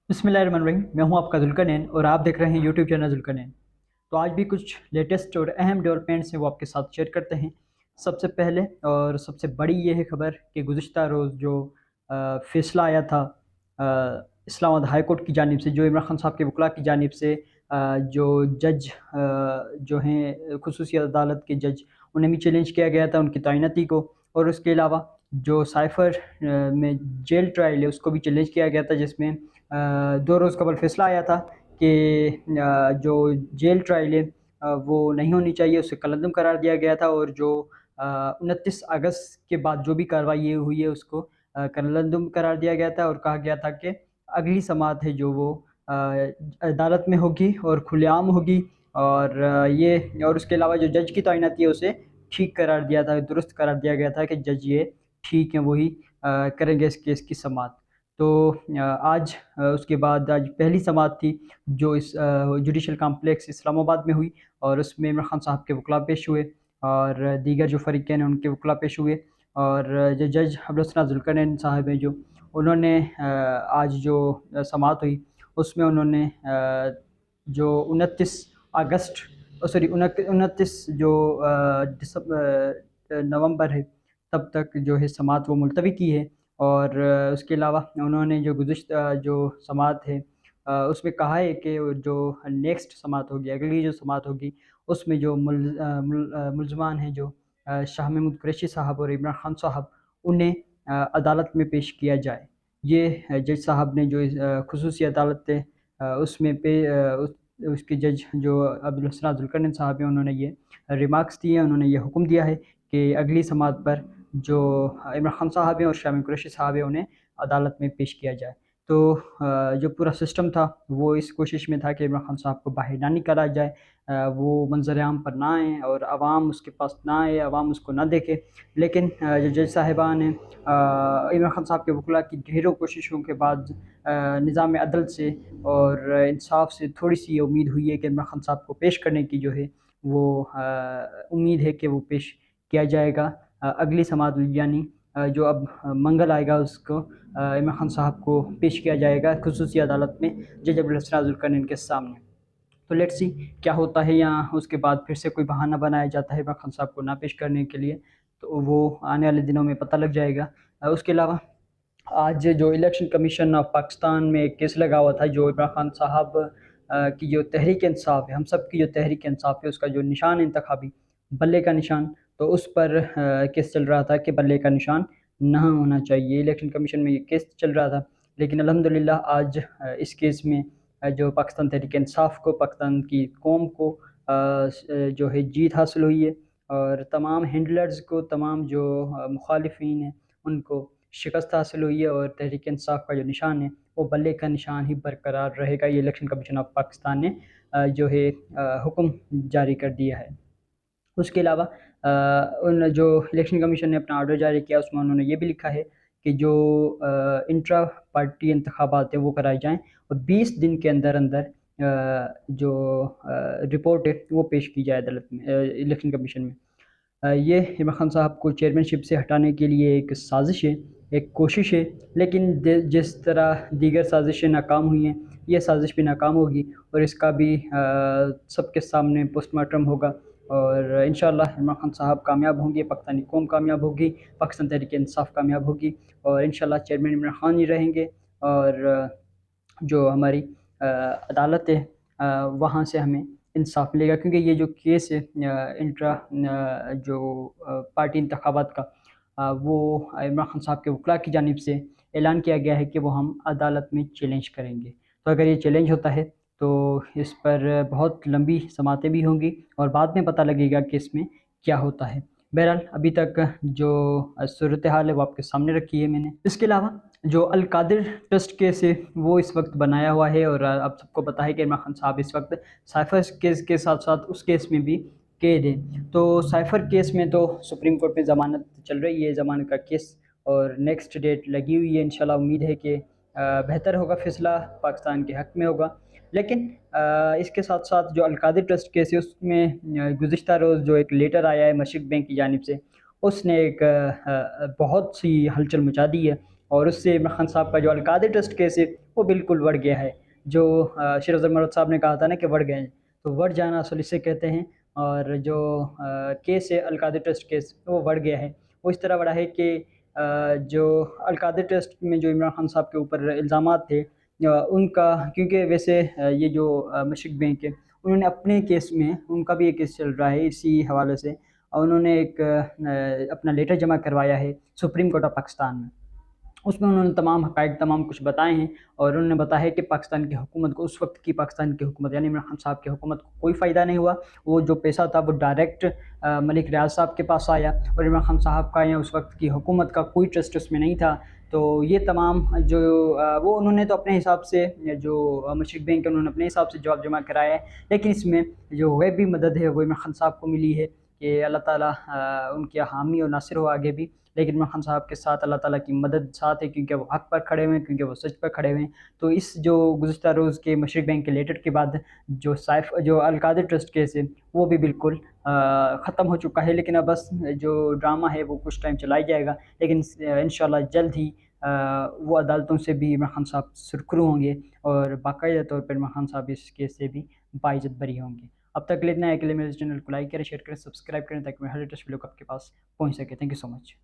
बिस्मिल्लाहिर्रहमानिर्रहीम। मैं हूं आपका जुल्करनैन और आप देख रहे हैं यूट्यूब चैनल जुल्करनैन। तो आज भी कुछ लेटेस्ट और अहम डेवलपमेंट्स हैं वो आपके साथ शेयर करते हैं। सबसे पहले और सबसे बड़ी ये है खबर कि गुज़िश्ता रोज़ जो फ़ैसला आया था इस्लामाबाद हाई कोर्ट की जानिब से, जो इमरान खान साहब के वकला की जानिब से, जो जज जो हैं खुसूसी अदालत के जज, उन्हें भी चैलेंज किया गया था उनकी तैनाती को। और उसके अलावा जो साइफ़र में जेल ट्रायल है उसको भी चैलेंज किया गया था, जिसमें 2 रोज़ कबल फ़ैसला आया था कि जो जेल ट्रायल है वो नहीं होनी चाहिए, उसे कलअदम करार दिया गया था। और जो 29 अगस्त के बाद जो भी कार्रवाई ये हुई है उसको कलअदम करार दिया गया था, और कहा गया था कि अगली समाअत है जो वो अ, अदालत में होगी और खुलेआम होगी। और ये और उसके अलावा जो जज की तैनाती है उसे ठीक करार दिया था, दुरुस्त करार दिया गया था कि जज ये ठीक है, वही करेंगे इस केस की समाअत। तो आज उसके बाद आज पहली समाअत थी जो इस जुडिशल कॉम्प्लेक्स इस्लामाबाद में हुई, और उसमें इमरान खान साहब के वकला पेश हुए और दीगर जो फ़रीक़ैन हैं उनके वकला पेश हुए। और जो जज अब्दुल जुल्करनैन साहब हैं, जो उन्होंने आज जो समाअत हुई उसमें उन्होंने जो 29 अगस्त सॉरी 29 जो नवंबर है तब तक जो है समाअत वो मुलतवी की है। और उसके अलावा उन्होंने जो गुज़िश्ता जो समाअत है उसमें कहा है कि वो जो नेक्स्ट समाअत होगी, अगली जो समाअत होगी, उसमें जो मुल्ज़मान हैं, जो शाह महमूद कुरैशी साहब और इमरान खान साहब, उन्हें अदालत में पेश किया जाए। ये जज साहब ने जो खुसूसी अदालत है उसमें उसके जज जो अब्दुल जुल्करनैन साहब हैं, उन्होंने ये रिमार्क्स दिए हैं। उन्होंने ये हुक्म दिया है कि अगली समाअत पर जो इमरान खान साहब हैं और शाह महमूद कुरैशी साहब हैं, उन्हें अदालत में पेश किया जाए। तो जो पूरा सिस्टम था वो इस कोशिश में था कि इमरान खान साहब को बाहर ना निकाला जाए, वो मंज़र-ए-आम पर ना आएँ और आवाम उसके पास ना आए, आवाम उसको ना देखे। लेकिन जो जज साहिबान हैं, इमरान खान साहब के वकला की ढेरों कोशिशों के बाद निज़ाम अदल से और इंसाफ से थोड़ी-सी ये उम्मीद हुई है कि इमरान खान साहब को पेश करने की जो है वो उम्मीद है कि वो पेश किया जाएगा। अगली समाअत यानी जो अब मंगल आएगा उसको इमरान खान साहब को पेश किया जाएगा खुसूसी अदालत में जज अब्दुल जुल्करनैन के सामने। तो लेट्स सी क्या होता है, या उसके बाद फिर से कोई बहाना बनाया जाता है इमरान खान साहब को ना पेश करने के लिए, तो वो आने वाले दिनों में पता लग जाएगा। उसके अलावा आज जो इलेक्शन कमीशन ऑफ पाकिस्तान में एक केस लगा हुआ था, जो इमरान खान साहब की जो तहरीक इंसाफ है, हम सब की जो तहरीक इंसाफ है, उसका जो निशान है इंतखाबी, बल्ले का निशान, तो उस पर केस चल रहा था कि बल्ले का निशान ना होना चाहिए। इलेक्शन कमीशन में ये केस चल रहा था, लेकिन अल्हम्दुलिल्लाह आज इस केस में जो पाकिस्तान तहरीक इंसाफ को, पाकिस्तान की कौम को जो है जीत हासिल हुई है, और तमाम हैंडलर्स को, तमाम जो मुखालिफिन हैं उनको शिकस्त हासिल हुई है, और तहरीक इंसाफ का जो निशान है वो बल्ले का निशान ही बरकरार रहेगा। ये इलेक्शन कमीशन ऑफ पाकिस्तान ने जो है हुक्म जारी कर दिया है। उसके अलावा उन जो इलेक्शन कमीशन ने अपना ऑर्डर जारी किया उसमें उन्होंने ये भी लिखा है कि जो इंट्रा पार्टी इंतखाबात हैं वो कराए जाएँ, और 20 दिन के अंदर जो रिपोर्ट है वो पेश की जाए अदालत में, इलेक्शन कमीशन में। ये इमरान खान साहब को चेयरमैनशिप से हटाने के लिए एक साजिश है, एक कोशिश है, लेकिन जिस तरह दीगर साजिशें नाकाम हुई हैं, ये साजिश भी नाकाम होगी, और इसका भी सबके सामने पोस्टमार्टम होगा। और इंशाअल्लाह इमरान खान साहब कामयाब होंगे, पाकिस्तानी कौम कामयाब होगी, पाकिस्तान तहरीक इंसाफ कामयाब होगी, और इंशाअल्लाह चेयरमैन इमरान खान ही रहेंगे। और जो हमारी अदालत है वहाँ से हमें इंसाफ मिलेगा, क्योंकि ये जो केस है इंट्रा जो पार्टी इंतखाबात का, वो इमरान खान साहब के वकला की जानिब से ऐलान किया गया है कि वो हम अदालत में चैलेंज करेंगे। तो अगर ये चैलेंज होता है तो इस पर बहुत लंबी समातें भी होंगी, और बाद में पता लगेगा कि इसमें क्या होता है। बहरहाल अभी तक जो सूरत हाल है वो आपके सामने रखी है मैंने। इसके अलावा जो अल कादिर ट्रस्ट केस है वो इस वक्त बनाया हुआ है, और आप सबको पता है कि इमरान खान साहब इस वक्त साइफर केस के साथ साथ उस केस में भी कैद है। तो साइफर केस में तो सुप्रीम कोर्ट में ज़मानत चल रही है, ज़मानत का केस, और नेक्स्ट डेट लगी हुई है। इंशाल्लाह उम्मीद है कि बेहतर होगा, फ़ैसला पाकिस्तान के हक़ में होगा। लेकिन इसके साथ साथ जो अल कादिर ट्रस्ट केस है उसमें गुज़िश्ता रोज़ जो एक लेटर आया है मशरिक़ बैंक की जानिब से, उसने एक बहुत सी हलचल मचा दी है। और उससे इमरान खान साहब का जो अलकादरी ट्रस्ट केस है वो बिल्कुल बढ़ गया है। जो शेर अफजल मरद साहब ने कहा था ना कि बढ़ गए हैं, तो बढ़ जाना असल इसे कहते हैं। और जो केस है अलकादरी ट्रस्ट केस वो बढ़ गया है। वो इस तरह बढ़ा है कि जो अलकादरी ट्रस्ट में जो इमरान खान साहब के ऊपर इल्ज़ामात थे, उनका, क्योंकि वैसे ये जो मशरक़ बैंक है, उन्होंने अपने केस में, उनका भी एक केस चल रहा है इसी हवाले से, और उन्होंने एक अपना लेटर जमा करवाया है सुप्रीम कोर्ट ऑफ पाकिस्तान में। उसमें उन्होंने तमाम हक़ाइक़, तमाम कुछ बताए हैं, और उन्होंने बताया है कि पाकिस्तान की हुकूमत को, उस वक़्त की पाकिस्तान की हुकूमत यानी इमरान खान साहब की हुकूमत को कोई फ़ायदा नहीं हुआ। वो जो पैसा था वो डायरेक्ट मलिक रियाज़ साहब के पास आया, और इमरान खान साहब का या उस वक़्त की हुकूमत का कोई ट्रस्ट उसमें नहीं था। तो ये तमाम जो वो उन्होंने तो अपने हिसाब से, जो मशरक़ बैंक है, उन्होंने अपने हिसाब से जवाब जमा कराया है। लेकिन इसमें जो गैबी मदद है वो इमरान खान साहब को मिली है कि अल्लाह ताला उनके हामी और नासिर हो आगे भी। लेकिन इमरान खान साहब के साथ अल्लाह ताला की मदद साथ है, क्योंकि वो हक़ पर खड़े हुए हैं, क्योंकि वो सच पर खड़े हुए हैं। तो इस जो गुज़िश्ता रोज़ के मशरक़ बैंक के लेटर के बाद जो अलकादरी ट्रस्ट केस है वो भी बिल्कुल ख़त्म हो चुका है। लेकिन अब बस जो ड्रामा है वो कुछ टाइम चला ही जाएगा। लेकिन इंशाअल्लाह जल्द ही वो अदालतों से भी इमरान खान साहब सुरखरू होंगे, और बाकायदा तौर पर इमरान खान साहब इस केस से भी बाइज़्ज़त बरी होंगे। अब तक के लिए इतना है। के लिए मेरे चैनल को लाइक करें, शेयर करें, सब्सक्राइब करें, ताकि मेरा हर लेटेस्ट वीडियो आपके पास पहुँच सके। Thank you so much.